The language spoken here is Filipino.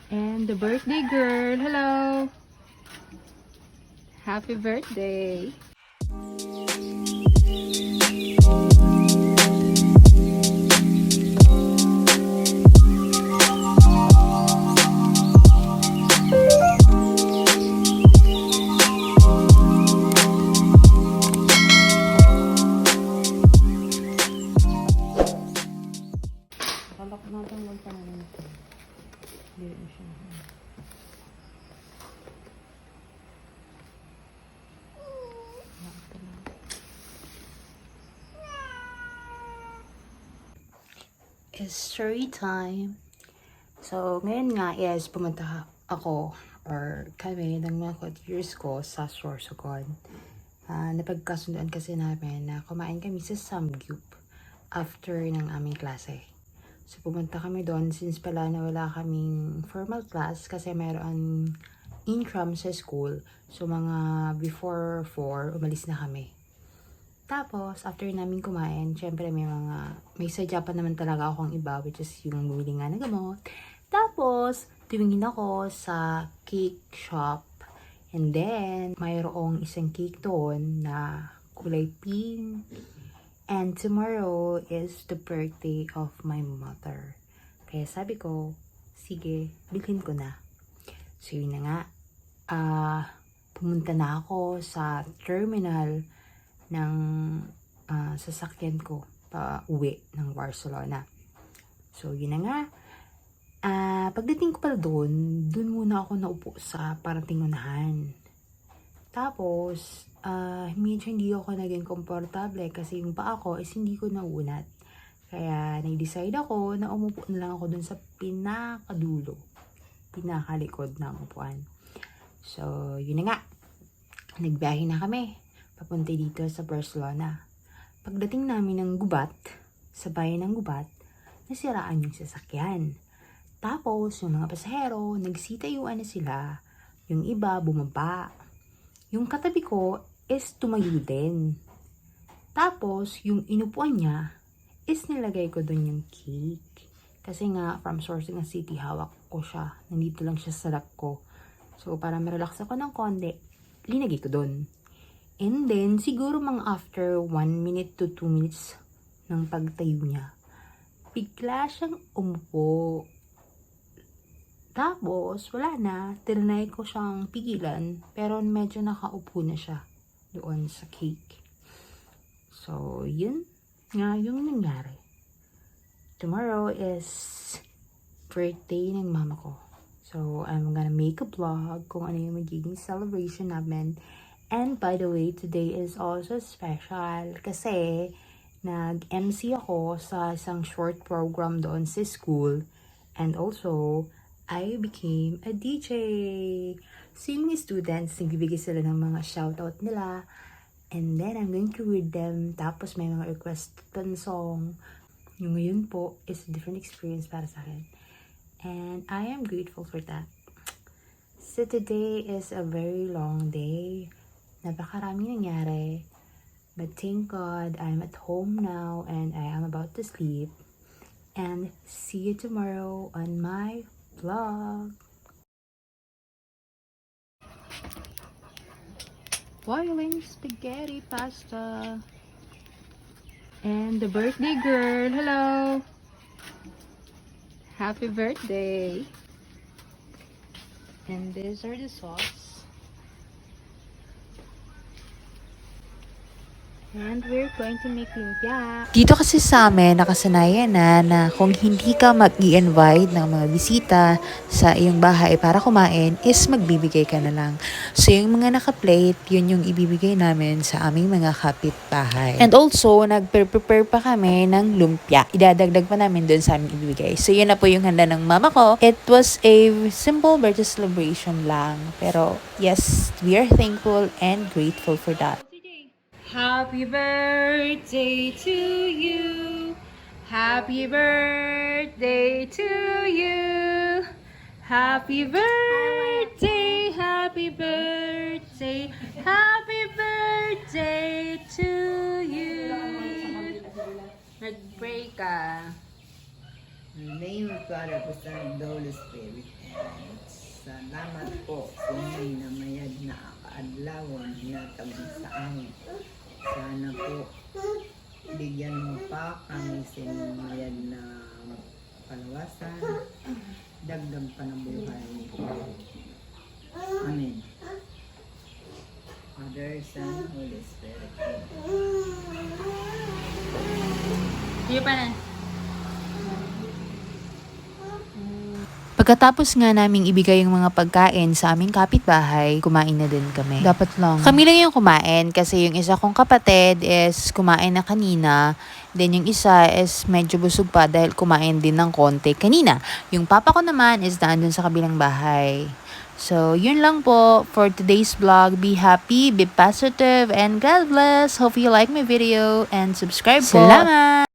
And the birthday girl. Hello. Happy birthday. Kalak natin lang pa naman ito. Hindi na siya. It's story time. So, ngayon nga is pumunta ako or kami ng mga years ko sa Sorsogon. Napagkasunduan kasi namin na kumain kami sa Samgyup after ng aming klase. So, pumunta kami doon since pala na wala kaming formal class kasi mayroon intram sa school. So, mga before 4, umalis na kami. Tapos, after namin kumain, syempre may sadya pa naman talaga akong iba, which is yung bumili nga ng gamot. Tapos, tumingin ako sa cake shop. And then, mayroong isang cake doon na kulay pink. And tomorrow is the birthday of my mother. Kaya sabi ko, sige, bilhin ko na. So, yun na nga. Pumunta na ako sa terminal ng sasakyan ko pa uwi ng Barcelona. So, yun na nga. Pagdating ko pala doon muna ako naupo sa parating unahan. Tapos, medyo hindi ako naging komportable kasi yung paa ko is hindi ko naunat. Kaya, nag-decide ako na umupo na lang ako doon sa pinakalikod ng upuan. So, yun na nga. Nagbiyahe na kami papunta dito sa Barcelona. Pagdating namin ng Gubat, sa bayan ng Gubat, nasiraan yung sasakyan. Tapos, yung mga pasahero, nagsitayuan na sila. Yung iba, bumaba. Yung katabi ko is tumayo din. Tapos, yung inupuan niya is nilagay ko doon yung cake. Kasi nga, from Sorsogon City, hawak ko siya. Nandito lang siya sa lap ko. So, para ma-relax ako ng konti, linagay ko doon. And then, siguro mga after 1 minute to 2 minutes ng pagtayo niya, bigla siyang umupo. Tapos, wala na. Tinry ko siyang pigilan, pero medyo nakaupo na siya doon sa cake. So, yun nga yung nangyari. Tomorrow is birthday ng mama ko. So, I'm gonna make a vlog kung ano yung magiging celebration namin. And by the way, today is also special kasi nag-MC ako sa isang short program doon sa school. And also, I became a DJ. So, yung mga students, nagbibigay sila ng mga shoutout nila. And then, I'm going to read them. Tapos, may mga requested song. Yung ngayon po is a different experience para sa akin. And I am grateful for that. So, today is a very long day. Napakaraming nangyari. But thank God, I'm at home now and I am about to sleep. And see you tomorrow on my vlog. Boiling spaghetti pasta. And the birthday girl. Hello. Happy birthday. And these are the sauce. And we're going to make lumpia. Dito kasi sa amin, nakasanayan na kung hindi ka mag-i-invite ng mga bisita sa iyong bahay para kumain, is magbibigay ka na lang. So, yung mga naka-plate, yun yung ibibigay namin sa aming mga kapitbahay. And also, nag-prepare pa kami ng lumpia. Idadagdag pa namin dun sa aming ibibigay. So, yun na po yung handa ng mama ko. It was a simple birthday celebration lang. Pero, yes, we are thankful and grateful for that. Happy birthday to you. Happy birthday to you. Happy birthday, happy birthday, happy birthday to you. Nag-pray ka. In the name of God, of the Son, and the Holy Spirit. Salamat po kung na mayad na kaadlawan na tabi sa amin. Sana po bigyan mo pa kami mayad na palawasan, dagdag pa ng buhay. Amen. Father, Son, Holy Spirit. Sige pa na. Pagkatapos nga naming ibigay yung mga pagkain sa aming kapitbahay, kumain na din kami. Dapat lang. Kami lang yung kumain kasi yung isa kong kapatid is kumain na kanina. Then yung isa is medyo busog pa dahil kumain din ng konti kanina. Yung papa ko naman is dun sa kabilang bahay. So, yun lang po for today's vlog. Be happy, be positive, and God bless. Hope you like my video and subscribe po. Salamat!